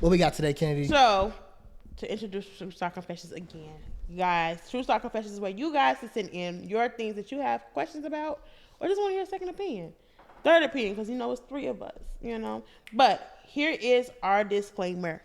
What we got today, Kennedy? So, to introduce True Star Confessions again, you guys, True Star Confessions is where you guys can send in your things that you have questions about or just want to hear a second opinion. Third opinion, because it's 3 of us, But here is our disclaimer.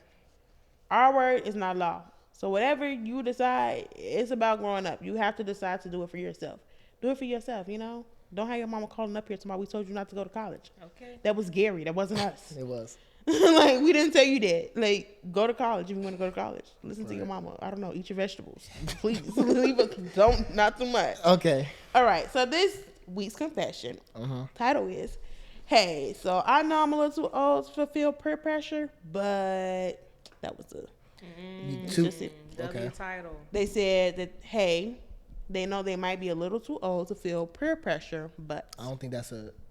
Our word is not law. So whatever you decide, it's about growing up. You have to decide to do it for yourself. Do it for yourself, Don't have your mama calling up here tomorrow. We told you not to go to college. Okay. That was Gary. That wasn't us. It was. Like, we didn't tell you that. Like, go to college if you want to go to college. Listen to your mama. I don't know. Eat your vegetables. Please. Not too much. Okay. All right. So this week's confession title is, hey, so I know I'm a little too old to feel peer pressure, but that was W title. They said that, hey, they know they might be a little too old to feel peer pressure, but I don't think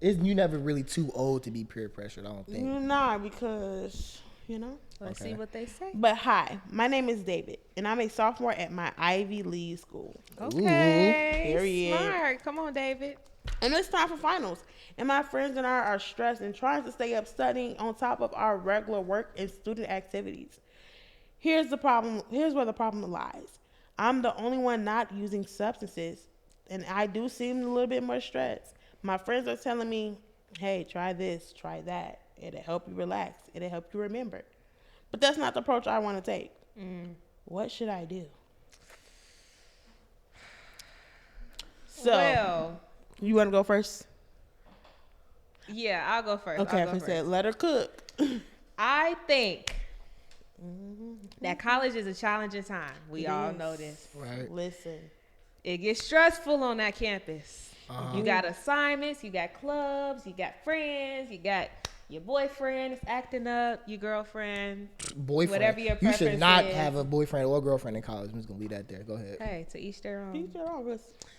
you never really too old to be peer pressured, I don't think. You're not, because, Let's see what they say. But hi, my name is David, and I'm a sophomore at my Ivy League school. Okay. Period. Smart. Come on, David. And it's time for finals. And my friends and I are stressed and trying to stay up studying on top of our regular work and student activities. Here's the problem. Here's where the problem lies. I'm the only one not using substances, and I do seem a little bit more stressed. My friends are telling me, hey, try this, try that. It'll help you relax. It'll help you remember. But that's not the approach I want to take. What should I do? So, well, you want to go first? Yeah, I'll go first. Okay, I said let her cook. I think that college is a challenging time. We all know this. Right. Listen. It gets stressful on that campus. You got assignments, you got clubs, you got friends, you got your boyfriend is acting up, your girlfriend, whatever your preference is. You should not have a boyfriend or girlfriend in college. I'm just going to leave that there. Go ahead. Hey, to each their own.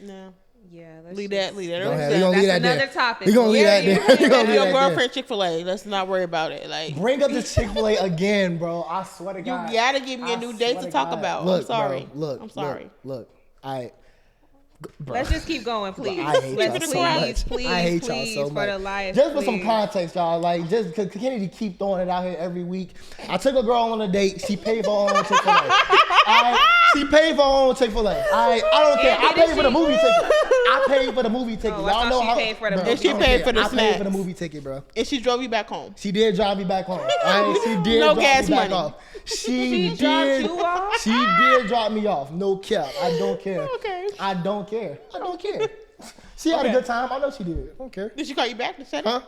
No. Yeah, leave that. Go ahead. That's another topic. We're going to leave that there. We're going to your girlfriend Chick-fil-A. Let's not worry about it. Like, bring up this Chick-fil-A again, bro. I swear to God. You got to give me a new date to talk about. Look, I'm sorry. Bro, I'm sorry. Look. Bro. Let's just keep going, please. I hate y'all so much. Please, I hate y'all so for much. the life. Just for some context, y'all. Like, just because Kennedy keep throwing it out here every week. I took a girl on a date. She paid for her own Chick-fil-A. She paid for her own Chick-fil-A. I don't care. I paid for the movie ticket. I paid for the movie ticket. Y'all know how she paid for the movie. And she paid for the snacks. I paid for the movie ticket, bro. And she drove you back home. She did drive me back home. She did no drop gas me back money. off. She dropped you off? She did drop me off. No cap. I don't care. Okay. I don't care. She had a good time. I know she did. I don't care. Did she call you back to say Huh?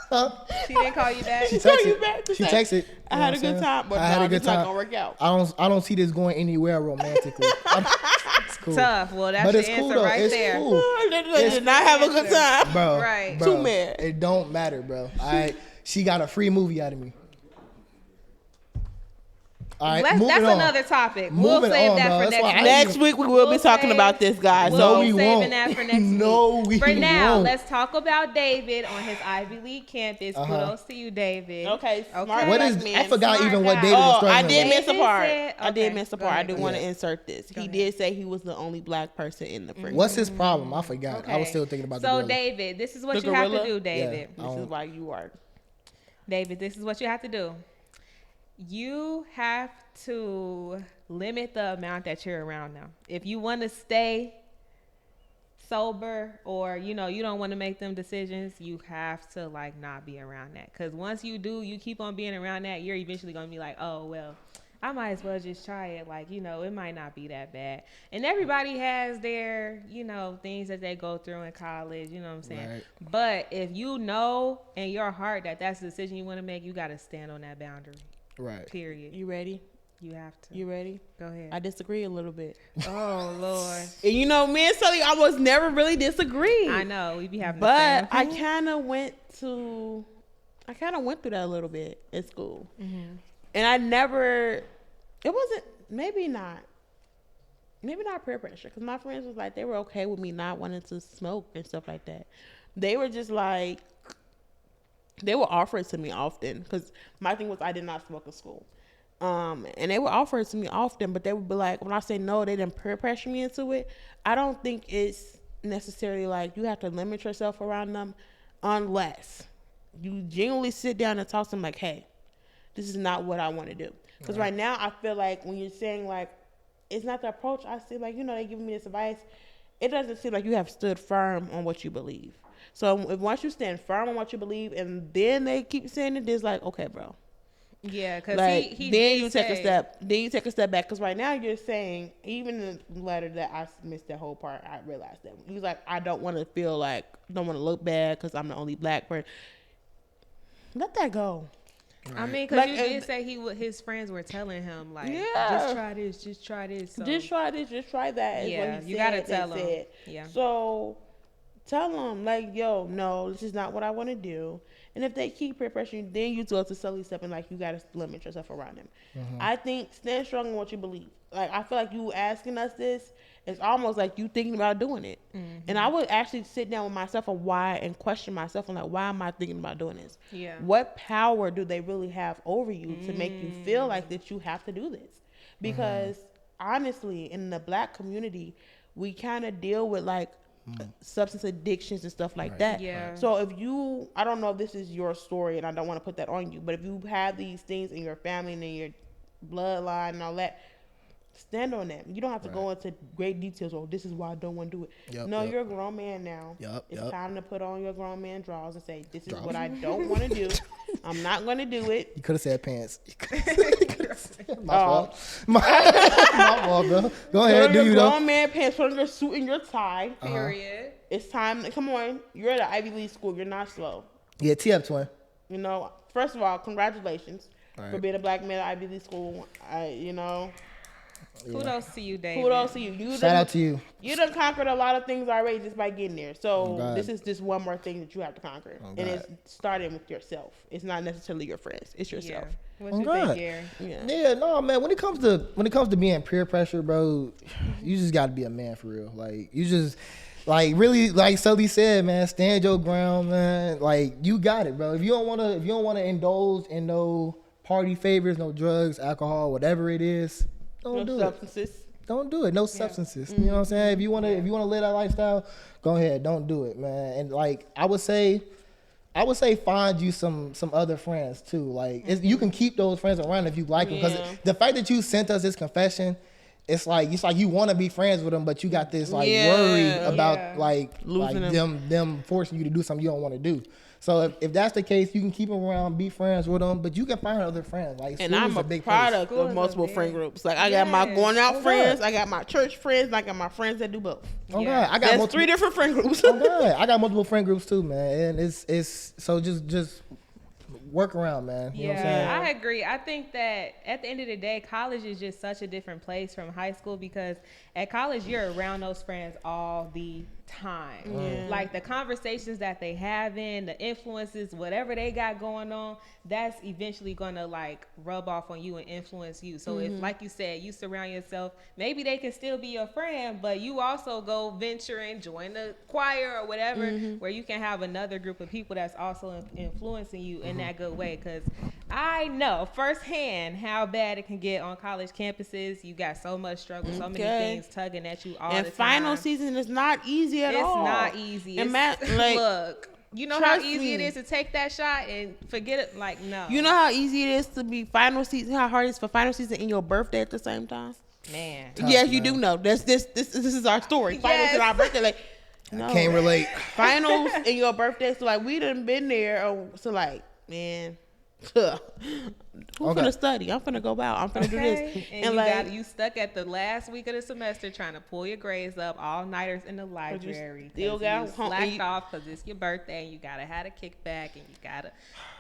Huh? She didn't call you back? She call you texted. back to She say, texted. I had a good time, but it's not gonna work out. I don't see this going anywhere romantically. It's cool. Tough. Well, that's But your it's answer cool though. right It's there. cool. They did not have a good time. Bro. Right. Bro, Too mad. It don't matter, bro. All right. She got a free movie out of me. All right, That's moving on. another topic. Moving We'll save on, that bro. for That's why next I week. Next week we will be talking about this, guys. No, So we saving won't. that for next week. No, we For now, won't. let's talk about David on his Ivy League campus. Kudos to you, David. Okay, smart What black is? man. I forgot Smart even what guy. David was Oh, I struggling did with. miss a David part. said- I did okay, miss a go part. I ahead. do want to Yeah. insert this. He ahead. did say he was the only black person in the friend. What's his problem? I forgot. I was still thinking about the So, gorilla. David, this is what The you have to gorilla? do, David. Yeah. This is why you are. David, this is what you have to do. You have to limit the amount that you're around now. If you want to stay sober or, you don't want to make them decisions, you have to, not be around that. Because once you do, you keep on being around that, you're eventually going to be like, oh, well, I might as well just try it. It might not be that bad. And everybody has their, things that they go through in college, you know what I'm saying? Right. But if you know in your heart that that's the decision you want to make, you got to stand on that boundary. Right. Period. You ready? You have to. You ready? Go ahead. I disagree a little bit. Oh, Lord. And me and Sully almost never really disagree. I know. We be having But the I same kind of went through that a little bit at school. Mm-hmm. And it wasn't, maybe not peer pressure. Because my friends was like, they were okay with me not wanting to smoke and stuff like that. They were just like, they would offer it to me often. Because my thing was I did not smoke at school. And they would offer it to me often, but they would be like, when I say no, they didn't peer pressure me into it. I don't think it's necessarily like you have to limit yourself around them unless you genuinely sit down and talk to them like, hey, this is not what I want to do. Because right now, I feel like when you're saying, like, it's not the approach, I see, like, they giving me this advice. It doesn't seem like you have stood firm on what you believe. So if once you stand firm on what you believe, and then they keep saying it, it's like, okay, bro. Yeah, because Like, he then did you take a say- step. Then you take a step back, because right now you're saying, even in the letter that I missed that whole part, I realized that he was like, I don't want to feel like, don't want to look bad because I'm the only black person. Let that go. I mean, because Like, you did say his friends were telling him, like, Yeah. just try this, just try this. So. Just try this, just try that. Is Yeah, what he you said, gotta they tell 'em. said. Yeah. So tell them, like, yo, no, this is not what I want to do. And if they keep peer pressuring, then you go to slowly stepping, like, you gotta limit yourself around them. I think stand strong in what you believe. Like, I feel like you asking us this, it's almost like you thinking about doing it. And I would actually sit down with myself and question myself, and like, why am I thinking about doing this? Yeah. What power do they really have over you to make you feel like that you have to do this? Because honestly, in the black community, we kind of deal with like substance addictions and stuff like that. Yeah. So if you, I don't know if this is your story, and I don't want to put that on you, but if you have these things in your family and in your bloodline and all that, stand on that. You don't have to go into great details. Oh, this is why I don't want to do it. Yep, No, yep. you're a grown man now. Yep, It's yep. time to put on your grown man drawers and say, this is Drawers? what I don't want to do. I'm not going to do it. You could have said pants. My Oh. fault. My fault, bro. Go Put ahead, on do your you though? grown man pants, put on your suit and your tie. Period. It's time. Come on. You're at an Ivy League school. You're not slow. Yeah, T up twin. First of all, congratulations All for right. being a black man at Ivy League school. Kudos to you, David. Kudos to you. Shout out to you. You done conquered a lot of things already just by getting there. So God. this is just one more thing that you have to conquer. Oh, And God. it's starting with yourself. It's not necessarily your friends. It's Yeah. yourself. What Oh, you God. think, Gary? Yeah. Yeah, no, man. When it comes to being peer pressure, bro, you just got to be a man for real. Like, you just, like, really, like Sully said, man, stand your ground, man. Like, you got it, bro. If you don't wanna indulge in no party favors, no drugs, alcohol, whatever it is, don't do No it. substances. Don't do it. No substances. You know what I'm saying? If you wanna live that lifestyle, go ahead. Don't do it, man. And like I would say find you some other friends too. Like you can keep those friends around if you like them. Because Yeah. the fact that you sent us this confession, it's like you want to be friends with them, but you got this like Yeah. worry about Yeah. like Losing them forcing you to do something you don't want to do. So if that's the case, you can keep them around, be friends with them, but you can find other friends. Like And school I'm is a big product School of is multiple a friend very- groups. Like I got my Yes. going out Oh, friends, God. I got my church friends, and I got my friends that do both. Oh Yeah. God, I got That's multiple. 3 different friend groups. Oh God, I got multiple friend groups too, man. And it's so just work around, man. You know what I'm saying? Yeah, I agree. I think that at the end of the day, college is just such a different place from high school because at college you're around those friends all the time. Yeah. Like the conversations that they have in, the influences, whatever they got going on, that's eventually gonna like rub off on you and influence you. So if, like you said, you surround yourself, maybe they can still be your friend, but you also go venture and join the choir or whatever, where you can have another group of people that's also influencing you in that good way. Because I know firsthand how bad it can get on college campuses. You got so much struggle, so many Okay. things tugging at you all And the time. final season is not easy at It's all. not easy. And It's, like, look, you know how trust easy it me. is to take that shot and forget it. Like, no. You know how easy it is to be final season, how hard it is for final season and your birthday at the same time? man. Tough, Yes, you man. do know. This is our story. Finals Yes. and our birthday. Like, no. Can't relate. Finals and your birthday. So like we done been there. So like, man, who's Okay. finna study? I'm finna go out. I'm finna do this. Okay. And, And you like, got you stuck at the last week of the semester trying to pull your grades up, all nighters in the library. still 'cause got you home- slacked you- off because it's your birthday and you gotta have a kickback and you gotta.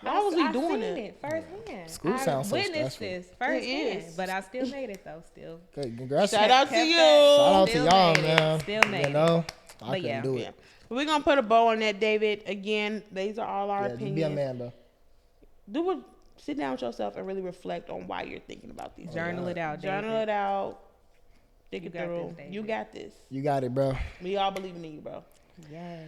Why was we I doing seen it? it firsthand. School I sounds so witnessed stressful. this firsthand, is. but I still made it though. Still. Good. Congrats. Shout out to Kept you. that. Shout out to Still y'all, made it. man. Still made you it. know, I But couldn't yeah. do yeah. it. We're gonna put a bow on that, David. Again, these are all our Yeah, just opinions. be a man, bro. Do what. Sit down with yourself and really reflect on why you're thinking about these. Journal it out. Journal David. it out. Think You it got through. this, David. You got this. You got it, bro. We all believe in you, bro. Yes.